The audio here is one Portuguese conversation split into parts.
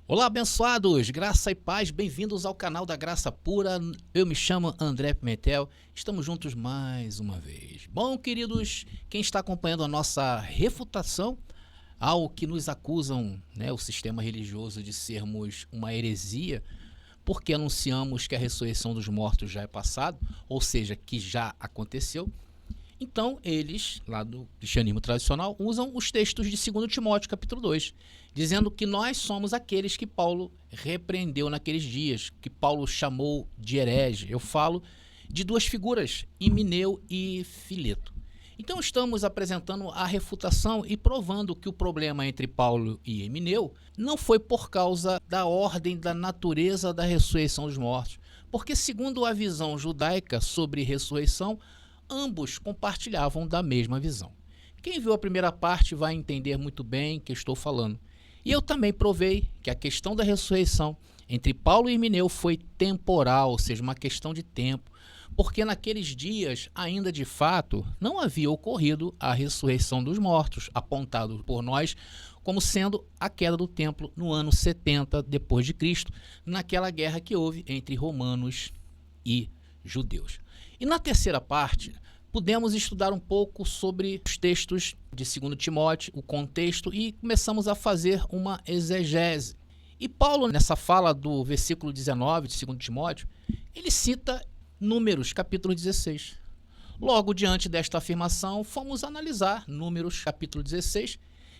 Olá, abençoados, graça e paz, bem-vindos ao canal da Graça Pura. Eu me chamo André Pimentel, estamos juntos mais uma vez. Bom, queridos, quem está acompanhando a nossa refutação ao que nos acusam, o sistema religioso de sermos uma heresia, porque anunciamos que a ressurreição dos mortos já é passado, ou seja, que já aconteceu. Então, eles, lá do cristianismo tradicional, usam os textos de 2 Timóteo, capítulo 2, dizendo que nós somos aqueles que Paulo repreendeu naqueles dias, que Paulo chamou de herege. Eu falo de duas figuras, Himeneu e Fileto. Então, estamos apresentando a refutação e provando que o problema entre Paulo e Himeneu não foi por causa da ordem da natureza da ressurreição dos mortos, porque, segundo a visão judaica sobre ressurreição, ambos compartilhavam da mesma visão. Quem viu a primeira parte vai entender muito bem o que eu estou falando. E eu também provei que a questão da ressurreição entre Paulo e Himeneu foi temporal, ou seja, uma questão de tempo, porque naqueles dias ainda de fato não havia ocorrido a ressurreição dos mortos, apontado por nós como sendo a queda do templo no ano 70 depois de Cristo, naquela guerra que houve entre romanos e judeus. E na terceira parte, pudemos estudar um pouco sobre os textos de 2 Timóteo, o contexto, e começamos a fazer uma exegese. E Paulo, nessa fala do versículo 19 de 2 Timóteo, ele cita Números, capítulo 16. Logo diante desta afirmação, fomos analisar Números, capítulo 16,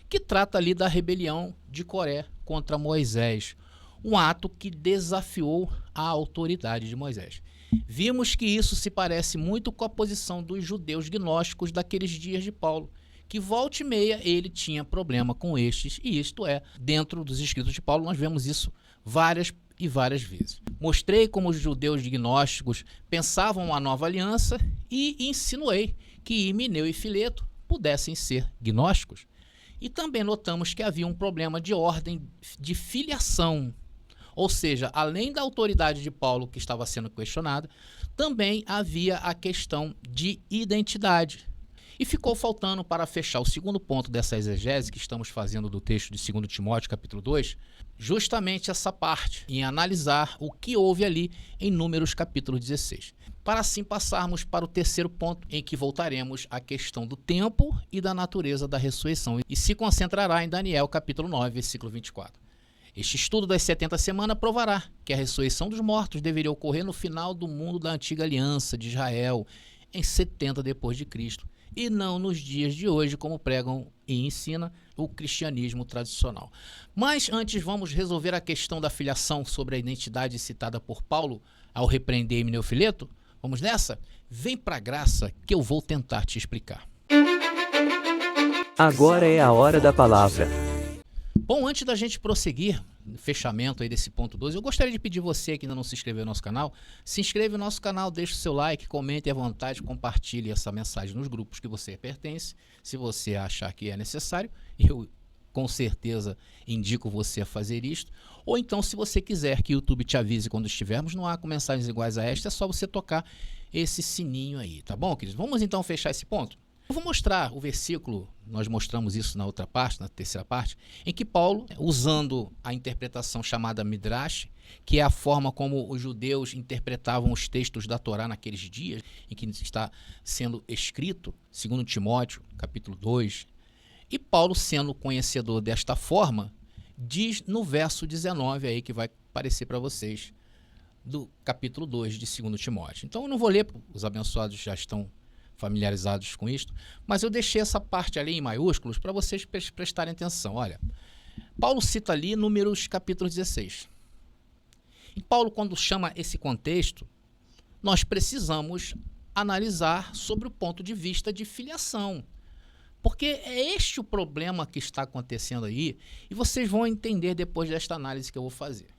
que trata ali da rebelião de Coré contra Moisés, um ato que desafiou a autoridade de Moisés. Vimos que isso se parece muito com a posição dos judeus gnósticos daqueles dias de Paulo, que volta e meia ele tinha problema com estes, e isto é, dentro dos escritos de Paulo nós vemos isso várias e várias vezes. Mostrei como os judeus gnósticos pensavam a nova aliança e insinuei que Himeneu e Fileto pudessem ser gnósticos. E também notamos que havia um problema de ordem de filiação. Ou seja, além da autoridade de Paulo que estava sendo questionada, também havia a questão de identidade. E ficou faltando, para fechar o segundo ponto dessa exegese que estamos fazendo do texto de 2 Timóteo, capítulo 2, justamente essa parte, em analisar o que houve ali em Números, capítulo 16. Para assim passarmos para o terceiro ponto, em que voltaremos à questão do tempo e da natureza da ressurreição, e se concentrará em Daniel, capítulo 9, versículo 24. Este estudo das 70 semanas provará que a ressurreição dos mortos deveria ocorrer no final do mundo da antiga aliança de Israel, em 70 depois de Cristo, e não nos dias de hoje, como pregam e ensina o cristianismo tradicional. Mas antes vamos resolver a questão da filiação sobre a identidade citada por Paulo ao repreender Himeneu e Fileto? Vamos nessa? Vem pra graça que eu vou tentar te explicar. Agora é a hora da palavra. Bom, antes da gente prosseguir, no fechamento aí desse ponto 12, eu gostaria de pedir você que ainda não se inscreveu no nosso canal, se inscreve no nosso canal, deixe o seu like, comente à vontade, compartilhe essa mensagem nos grupos que você pertence, se você achar que é necessário, eu com certeza indico você a fazer isto, ou então se você quiser que o YouTube te avise quando estivermos no ar com mensagens iguais a esta, é só você tocar esse sininho aí, tá bom, queridos? Vamos então fechar esse ponto? Eu vou mostrar o versículo, nós mostramos isso na outra parte, na terceira parte, em que Paulo, usando a interpretação chamada Midrash, que é a forma como os judeus interpretavam os textos da Torá naqueles dias, em que está sendo escrito, 2 Timóteo, capítulo 2, e Paulo, sendo conhecedor desta forma, diz no verso 19 aí, que vai aparecer para vocês, do capítulo 2 de 2 Timóteo. Então eu não vou ler, os abençoados já estão familiarizados com isto, mas eu deixei essa parte ali em maiúsculos para vocês prestarem atenção. Olha, Paulo cita ali Números capítulo 16. E Paulo, quando chama esse contexto, nós precisamos analisar sobre o ponto de vista de filiação, porque é este o problema que está acontecendo aí, e vocês vão entender depois desta análise que eu vou fazer.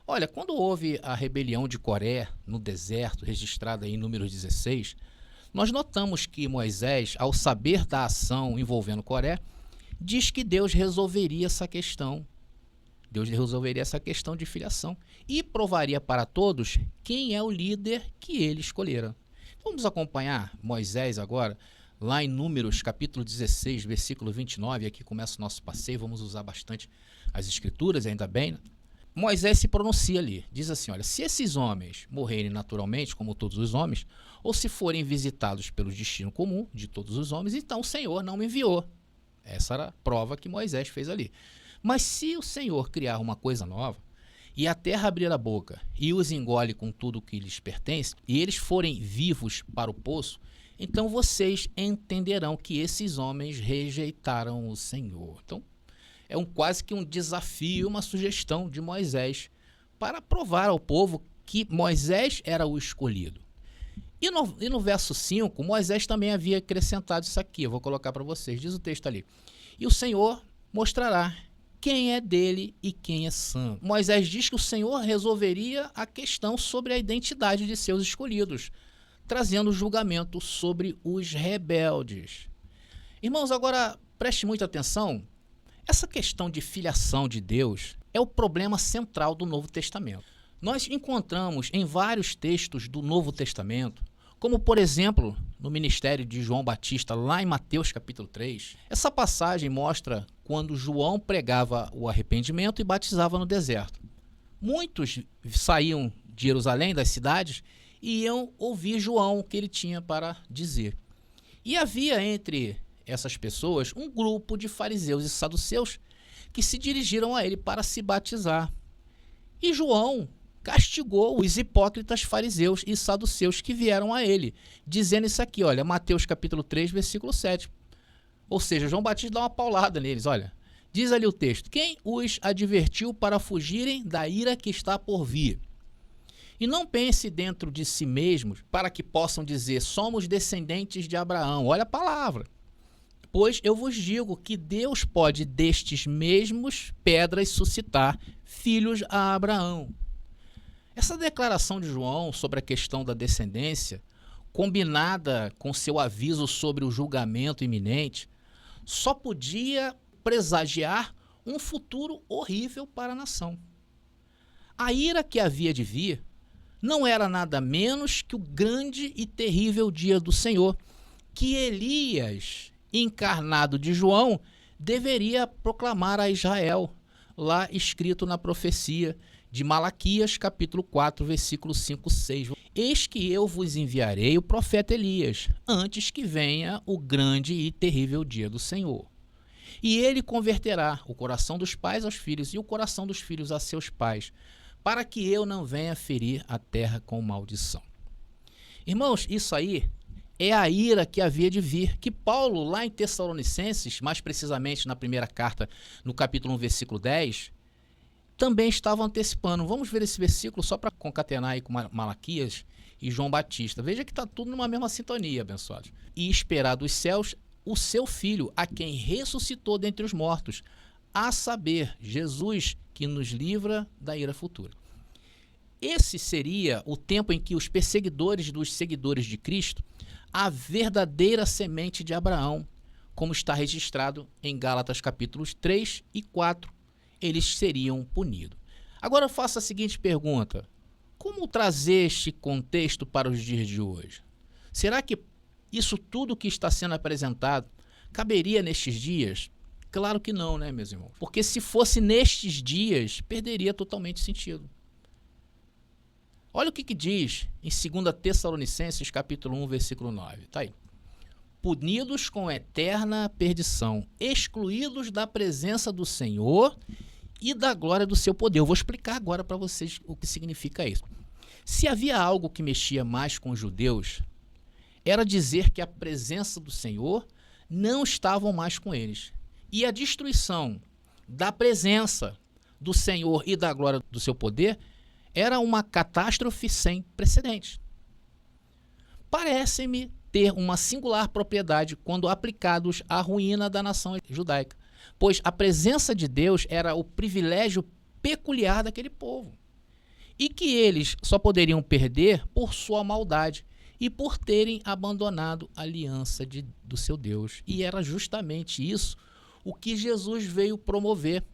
Olha, quando houve a rebelião de Coré no deserto, registrada em Números 16, nós notamos que Moisés, ao saber da ação envolvendo Coré, diz que Deus resolveria essa questão. Deus resolveria essa questão de filiação e provaria para todos quem é o líder que ele escolhera. Vamos acompanhar Moisés agora, lá em Números, capítulo 16, versículo 29. Aqui começa o nosso passeio, vamos usar bastante as escrituras, ainda bem, Moisés se pronuncia ali, diz assim, olha, se esses homens morrerem naturalmente, como todos os homens, ou se forem visitados pelo destino comum de todos os homens, então o Senhor não me enviou. Essa era a prova que Moisés fez ali. Mas se o Senhor criar uma coisa nova, e a terra abrir a boca, e os engole com tudo que lhes pertence, e eles forem vivos para o poço, então vocês entenderão que esses homens rejeitaram o Senhor. Então, é quase que um desafio, uma sugestão de Moisés para provar ao povo que Moisés era o escolhido. E no verso 5, Moisés também havia acrescentado isso aqui, eu vou colocar para vocês, diz o texto ali. E o Senhor mostrará quem é dele e quem é santo. Moisés diz que o Senhor resolveria a questão sobre a identidade de seus escolhidos, trazendo julgamento sobre os rebeldes. Irmãos, agora preste muita atenção. Essa questão de filiação de Deus é o problema central do Novo Testamento. Nós encontramos em vários textos do Novo Testamento, como por exemplo, no ministério de João Batista, lá em Mateus capítulo 3, essa passagem mostra quando João pregava o arrependimento e batizava no deserto. Muitos saíam de Jerusalém, das cidades, e iam ouvir João o que ele tinha para dizer. E havia entre essas pessoas um grupo de fariseus e saduceus que se dirigiram a ele para se batizar. E João castigou os hipócritas fariseus e saduceus que vieram a ele, dizendo isso aqui, olha, Mateus capítulo 3, versículo 7. Ou seja, João Batista dá uma paulada neles, olha. Diz ali o texto, quem os advertiu para fugirem da ira que está por vir? E não pense dentro de si mesmos para que possam dizer, somos descendentes de Abraão. Olha a palavra. Pois eu vos digo que Deus pode destes mesmos pedras suscitar filhos a Abraão. Essa declaração de João sobre a questão da descendência, combinada com seu aviso sobre o julgamento iminente, só podia presagiar um futuro horrível para a nação. A ira que havia de vir não era nada menos que o grande e terrível dia do Senhor, que Elias, encarnado de João, deveria proclamar a Israel, lá escrito na profecia de Malaquias, capítulo 4, versículo 5, 6. Eis que eu vos enviarei o profeta Elias, antes que venha o grande e terrível dia do Senhor. E ele converterá o coração dos pais aos filhos e o coração dos filhos a seus pais, para que eu não venha ferir a terra com maldição. Irmãos, isso aí é a ira que havia de vir, que Paulo, lá em Tessalonicenses, mais precisamente na primeira carta, no capítulo 1, versículo 10, também estava antecipando. Vamos ver esse versículo só para concatenar aí com Malaquias e João Batista. Veja que está tudo numa mesma sintonia, abençoados. E esperar dos céus o seu Filho, a quem ressuscitou dentre os mortos, a saber, Jesus, que nos livra da ira futura. Esse seria o tempo em que os perseguidores dos seguidores de Cristo, a verdadeira semente de Abraão, como está registrado em Gálatas capítulos 3 e 4, eles seriam punidos. Agora eu faço a seguinte pergunta, como trazer este contexto para os dias de hoje? Será que isso tudo que está sendo apresentado caberia nestes dias? Claro que não, né, meus irmãos? Porque se fosse nestes dias, perderia totalmente sentido. Olha o que diz em 2 Tessalonicenses, capítulo 1, versículo 9. Está aí. Punidos com eterna perdição, excluídos da presença do Senhor e da glória do seu poder. Eu vou explicar agora para vocês o que significa isso. Se havia algo que mexia mais com os judeus, era dizer que a presença do Senhor não estava mais com eles. E a destruição da presença do Senhor e da glória do seu poder era uma catástrofe sem precedentes. Parecem-me ter uma singular propriedade quando aplicados à ruína da nação judaica, pois a presença de Deus era o privilégio peculiar daquele povo, e que eles só poderiam perder por sua maldade e por terem abandonado a aliança do seu Deus. E era justamente isso o que Jesus veio promover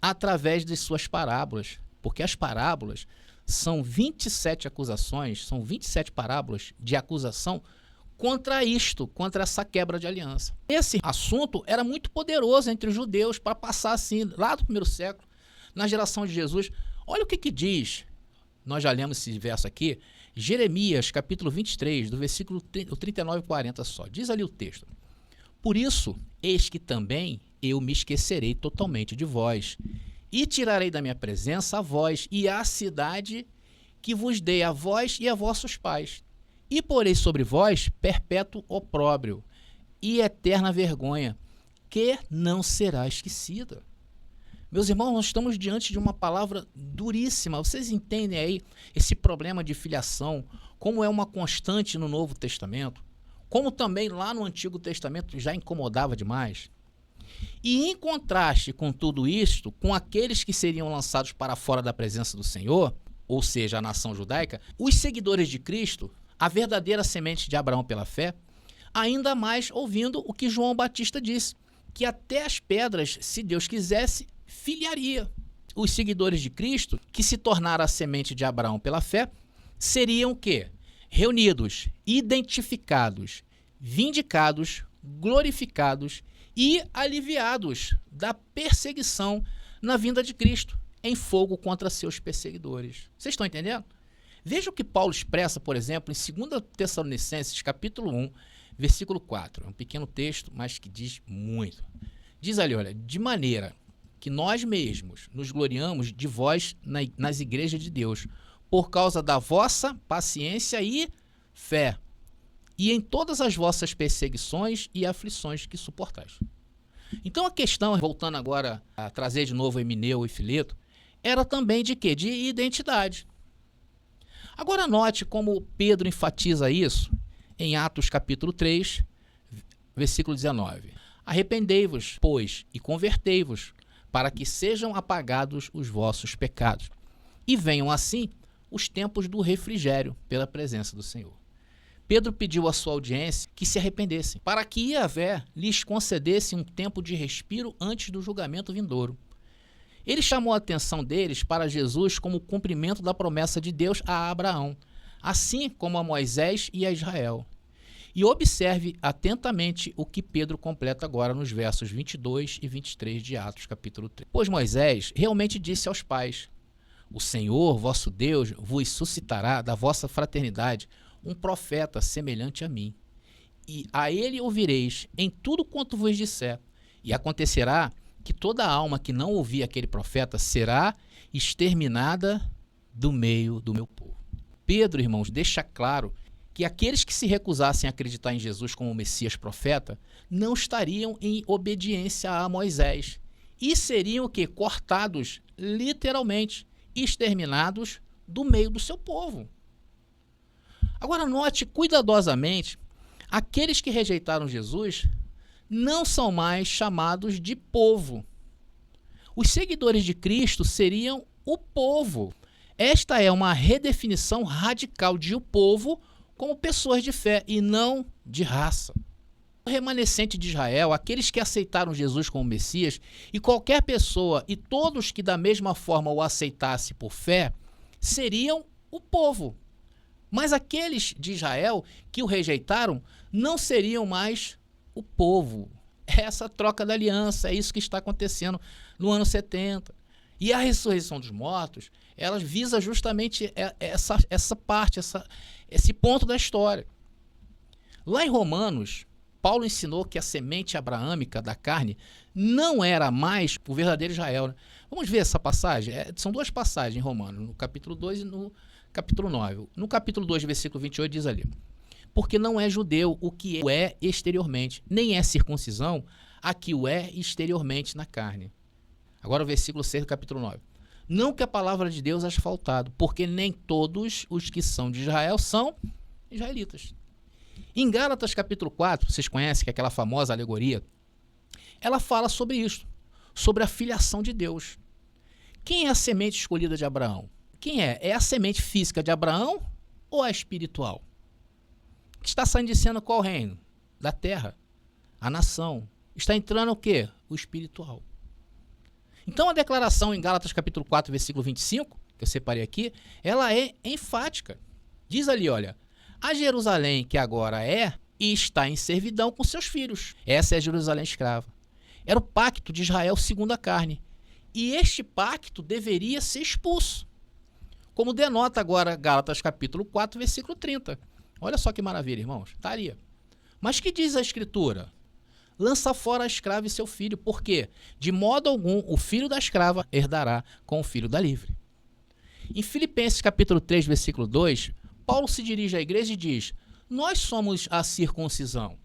através de suas parábolas, porque as parábolas são 27 acusações, são 27 parábolas de acusação contra isto, contra essa quebra de aliança. Esse assunto era muito poderoso entre os judeus para passar assim, lá do primeiro século, na geração de Jesus. Olha o que diz, nós já lemos esse verso aqui, Jeremias, capítulo 23, do versículo 39 e 40 só. Diz ali o texto: por isso, eis que também eu me esquecerei totalmente de vós, e tirarei da minha presença a vós e a cidade que vos dei a vós e a vossos pais, e porei sobre vós perpétuo opróbrio e eterna vergonha, que não será esquecida. Meus irmãos, nós estamos diante de uma palavra duríssima. Vocês entendem aí esse problema de filiação, como é uma constante no Novo Testamento, como também lá no Antigo Testamento já incomodava demais. E em contraste com tudo isto, com aqueles que seriam lançados para fora da presença do Senhor, ou seja, a nação judaica, os seguidores de Cristo, a verdadeira semente de Abraão pela fé, ainda mais ouvindo o que João Batista disse, que até as pedras, se Deus quisesse, filiaria. Os seguidores de Cristo, que se tornaram a semente de Abraão pela fé, seriam o quê? Reunidos, identificados, vindicados, glorificados e aliviados da perseguição na vinda de Cristo, em fogo contra seus perseguidores. Vocês estão entendendo? Veja o que Paulo expressa, por exemplo, em 2 Tessalonicenses, capítulo 1, versículo 4. É um pequeno texto, mas que diz muito. Diz ali, olha, de maneira que nós mesmos nos gloriamos de vós nas igrejas de Deus, por causa da vossa paciência e fé, e em todas as vossas perseguições e aflições que suportais. Então a questão, voltando agora a trazer de novo Emineu e Fileto, era também de quê? De identidade. Agora note como Pedro enfatiza isso em Atos capítulo 3, versículo 19. Arrependei-vos, pois, e convertei-vos, para que sejam apagados os vossos pecados, e venham assim os tempos do refrigério pela presença do Senhor. Pedro pediu à sua audiência que se arrependessem, para que Yahvé lhes concedesse um tempo de respiro antes do julgamento vindouro. Ele chamou a atenção deles para Jesus como cumprimento da promessa de Deus a Abraão, assim como a Moisés e a Israel. E observe atentamente o que Pedro completa agora nos versos 22 e 23 de Atos, capítulo 3. Pois Moisés realmente disse aos pais: o Senhor, vosso Deus, vos suscitará da vossa fraternidade um profeta semelhante a mim. E a ele ouvireis em tudo quanto vos disser. E acontecerá que toda alma que não ouvir aquele profeta será exterminada do meio do meu povo. Pedro, irmãos, deixa claro que aqueles que se recusassem a acreditar em Jesus como Messias profeta não estariam em obediência a Moisés e seriam o quê? Cortados, literalmente, exterminados do meio do seu povo. Agora note cuidadosamente, aqueles que rejeitaram Jesus não são mais chamados de povo. Os seguidores de Cristo seriam o povo. Esta é uma redefinição radical de o povo como pessoas de fé e não de raça. O remanescente de Israel, aqueles que aceitaram Jesus como Messias, e qualquer pessoa e todos que da mesma forma o aceitassem por fé, seriam o povo. Mas aqueles de Israel que o rejeitaram não seriam mais o povo. Essa troca da aliança, é isso que está acontecendo no ano 70. E a ressurreição dos mortos, ela visa justamente essa parte, esse ponto da história. Lá em Romanos, Paulo ensinou que a semente abraâmica da carne não era mais o verdadeiro Israel. Né? Vamos ver essa passagem? São duas passagens em Romanos, no capítulo 2 e no capítulo 9. No capítulo 2, versículo 28, diz ali: porque não é judeu o que o é exteriormente, nem é circuncisão a que o é exteriormente na carne. Agora o versículo 6 do capítulo 9. Não que a palavra de Deus haja faltado, porque nem todos os que são de Israel são israelitas. Em Gálatas capítulo 4, vocês conhecem que é aquela famosa alegoria, ela fala sobre isso, sobre a filiação de Deus. Quem é a semente escolhida de Abraão? Quem é? É a semente física de Abraão ou a espiritual? Está saindo de cena qual reino? Da terra, a nação. Está entrando o quê? O espiritual. Então a declaração em Gálatas capítulo 4, versículo 25, que eu separei aqui, ela é enfática. Diz ali, olha, a Jerusalém que agora é e está em servidão com seus filhos. Essa é a Jerusalém escrava. Era o pacto de Israel segundo a carne. E este pacto deveria ser expulso. Como denota agora Gálatas capítulo 4, versículo 30. Olha só que maravilha, irmãos. Estaria. Mas que diz a Escritura? Lança fora a escrava e seu filho, porque de modo algum o filho da escrava herdará com o filho da livre. Em Filipenses capítulo 3, versículo 2, Paulo se dirige à igreja e diz: nós somos a circuncisão.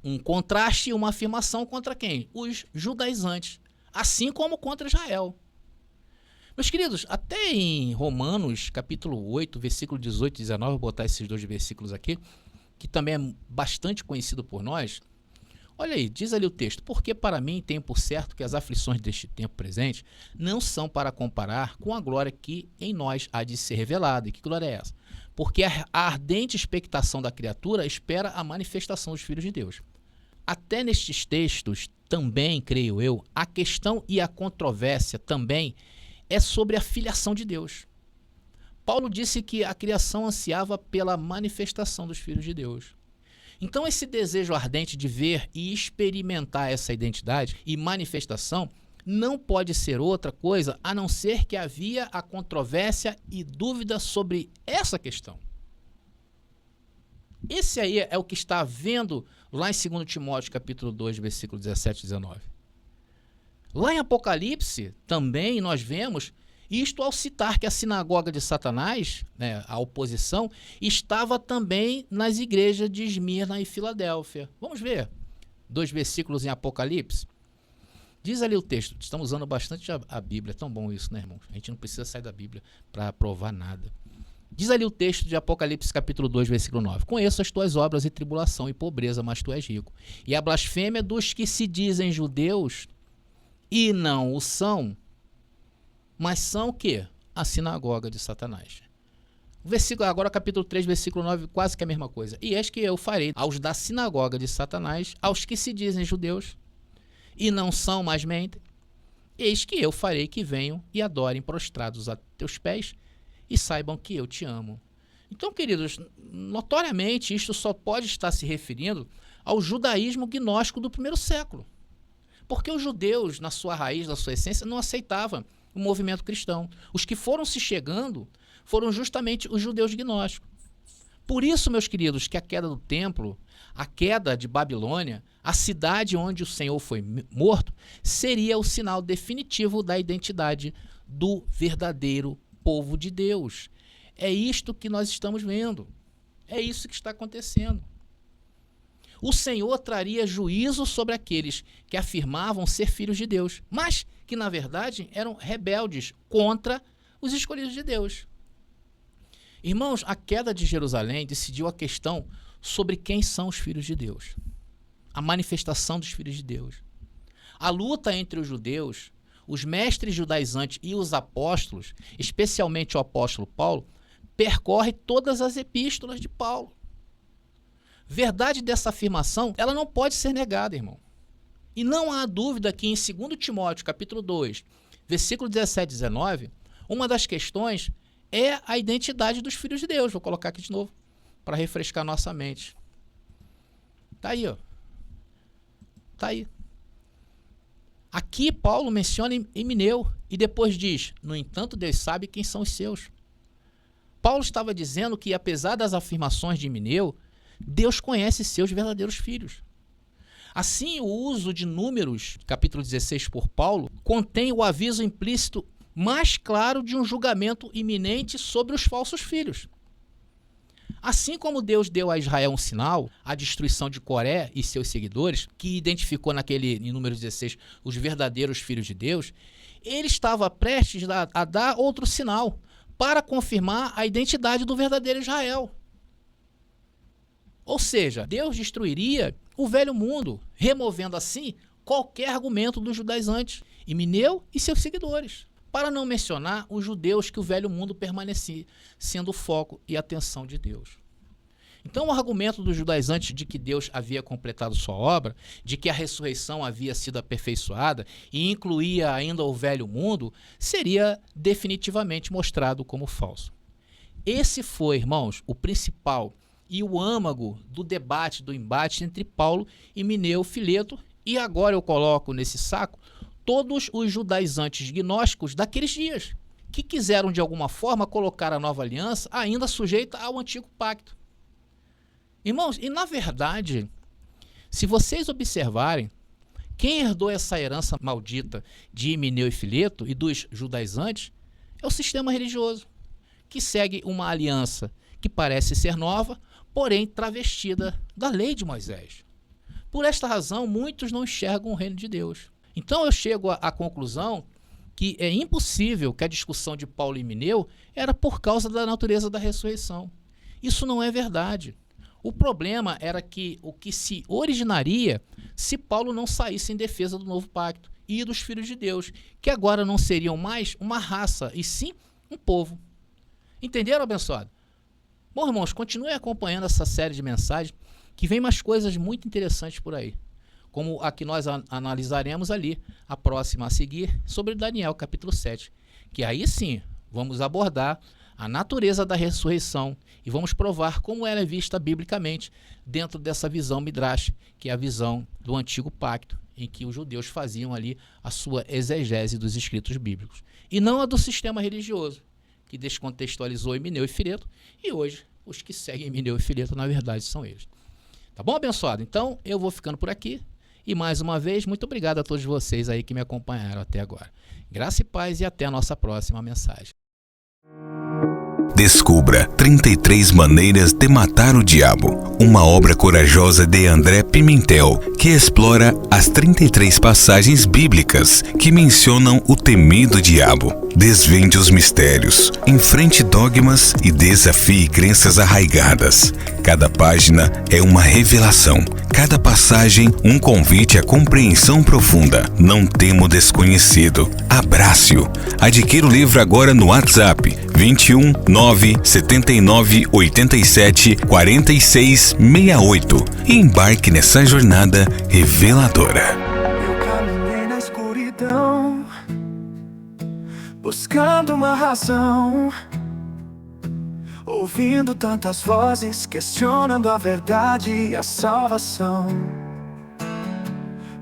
Um contraste e uma afirmação contra quem? Os judaizantes, assim como contra Israel. Meus queridos, até em Romanos capítulo 8, versículo 18 e 19, vou botar esses dois versículos aqui, que também é bastante conhecido por nós. Olha aí, diz ali o texto: porque para mim tenho por certo que as aflições deste tempo presente não são para comparar com a glória que em nós há de ser revelada. E que glória é essa? Porque a ardente expectação da criatura espera a manifestação dos filhos de Deus. Até nestes textos também, creio eu, a questão e a controvérsia também é sobre a filiação de Deus. Paulo disse que a criação ansiava pela manifestação dos filhos de Deus. Então esse desejo ardente de ver e experimentar essa identidade e manifestação não pode ser outra coisa a não ser que havia a controvérsia e dúvida sobre essa questão. Esse aí é o que está havendo lá em 2 Timóteo capítulo 2, versículo 17 e 19. Lá em Apocalipse também nós vemos isto ao citar que a sinagoga de Satanás, né, a oposição, estava também nas igrejas de Esmirna e Filadélfia. Vamos ver 2 versículos em Apocalipse. Diz ali o texto, estamos usando bastante a Bíblia, é tão bom isso, né, irmãos? A gente não precisa sair da Bíblia para provar nada. Diz ali o texto de Apocalipse capítulo 2, versículo 9. Conheço as tuas obras e tribulação e pobreza, mas tu és rico. E a blasfêmia dos que se dizem judeus e não o são, mas são o quê? A sinagoga de Satanás. O versículo, agora capítulo 3, versículo 9, quase que a mesma coisa. E eis que eu farei aos da sinagoga de Satanás, aos que se dizem judeus e não são, mas mentem, eis que eu farei que venham e adorem prostrados a teus pés e saibam que eu te amo. Então, queridos, notoriamente isto só pode estar se referindo ao judaísmo gnóstico do primeiro século. Porque os judeus, na sua raiz, na sua essência, não aceitavam o movimento cristão. Os que foram se chegando foram justamente os judeus gnósticos. Por isso, meus queridos, que a queda do templo, a queda de Babilônia, a cidade onde o Senhor foi morto, seria o sinal definitivo da identidade do verdadeiro povo de Deus. É isto que nós estamos vendo. É isso que está acontecendo. O Senhor traria juízo sobre aqueles que afirmavam ser filhos de Deus, mas que, na verdade, eram rebeldes contra os escolhidos de Deus. Irmãos, a queda de Jerusalém decidiu a questão sobre quem são os filhos de Deus, a manifestação dos filhos de Deus. A luta entre os judeus, os mestres judaizantes e os apóstolos, especialmente o apóstolo Paulo, percorre todas as epístolas de Paulo. Verdade dessa afirmação, ela não pode ser negada, irmão. E não há dúvida que em 2 Timóteo, capítulo 2, versículo 17 e 19, uma das questões é a identidade dos filhos de Deus. Vou colocar aqui de novo, para refrescar nossa mente. Tá aí, ó. Tá aí. Aqui Paulo menciona Himeneu e depois diz: no entanto, Deus sabe quem são os seus. Paulo estava dizendo que, apesar das afirmações de Himeneu, Deus conhece seus verdadeiros filhos. Assim, o uso de Números, capítulo 16, por Paulo, contém o aviso implícito mais claro de um julgamento iminente sobre os falsos filhos. Assim como Deus deu a Israel um sinal, a destruição de Coré e seus seguidores, que identificou em Número 16 os verdadeiros filhos de Deus, ele estava prestes a dar outro sinal para confirmar a identidade do verdadeiro Israel. Ou seja, Deus destruiria o velho mundo, removendo assim qualquer argumento dos judaizantes, Himeneu e seus seguidores. Para não mencionar os judeus que o velho mundo permanecia sendo o foco e atenção de Deus. Então o argumento dos judaizantes de que Deus havia completado sua obra, de que a ressurreição havia sido aperfeiçoada e incluía ainda o velho mundo, seria definitivamente mostrado como falso. Esse foi, irmãos, o principal e o âmago do debate, do embate entre Paulo, Himeneu, Fileto, e agora eu coloco nesse saco todos os judaizantes gnósticos daqueles dias, que quiseram de alguma forma colocar a nova aliança ainda sujeita ao antigo pacto. Irmãos, e na verdade, se vocês observarem, quem herdou essa herança maldita de Himeneu e Fileto e dos judaizantes é o sistema religioso, que segue uma aliança que parece ser nova, porém travestida da lei de Moisés. Por esta razão, muitos não enxergam o reino de Deus. Então eu chego à conclusão que é impossível que a discussão de Paulo e Himeneu era por causa da natureza da ressurreição. Isso não é verdade. O problema era que o que se originaria se Paulo não saísse em defesa do novo pacto e dos filhos de Deus, que agora não seriam mais uma raça, e sim um povo. Entenderam, abençoado? Bom, irmãos, continue acompanhando essa série de mensagens, que vem mais coisas muito interessantes por aí, como a que nós analisaremos ali, a próxima a seguir, sobre Daniel, capítulo 7, que aí sim vamos abordar a natureza da ressurreição e vamos provar como ela é vista biblicamente dentro dessa visão midrash, que é a visão do antigo pacto, em que os judeus faziam ali a sua exegese dos escritos bíblicos, e não a do sistema religioso, que descontextualizou Himeneu e Fileto, e hoje os que seguem Himeneu e Fileto, na verdade, são eles. Tá bom, abençoado? Então, eu vou ficando por aqui, e mais uma vez, muito obrigado a todos vocês aí que me acompanharam até agora. Graça e paz, e até a nossa próxima mensagem. Descubra 33 Maneiras de Matar o Diabo, uma obra corajosa de André Pimentel, que explora as 33 passagens bíblicas que mencionam o temido diabo. Desvende os mistérios, enfrente dogmas e desafie crenças arraigadas. Cada página é uma revelação, cada passagem um convite à compreensão profunda. Não temo o desconhecido, abrace-o. Adquira o livro agora no WhatsApp 21 979 87 46 68 e embarque nessa jornada reveladora. Eu caminhei na escuridão, buscando uma razão, ouvindo tantas vozes, questionando a verdade e a salvação.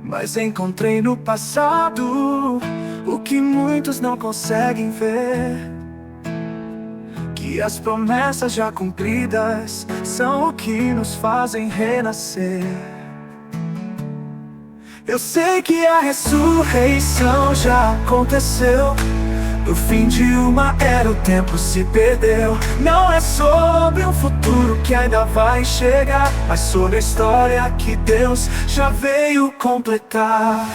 Mas encontrei no passado o que muitos não conseguem ver, que as promessas já cumpridas são o que nos fazem renascer. Eu sei que a ressurreição já aconteceu. No fim de uma era o tempo se perdeu. Não é sobre um futuro que ainda vai chegar, mas sobre a história que Deus já veio completar.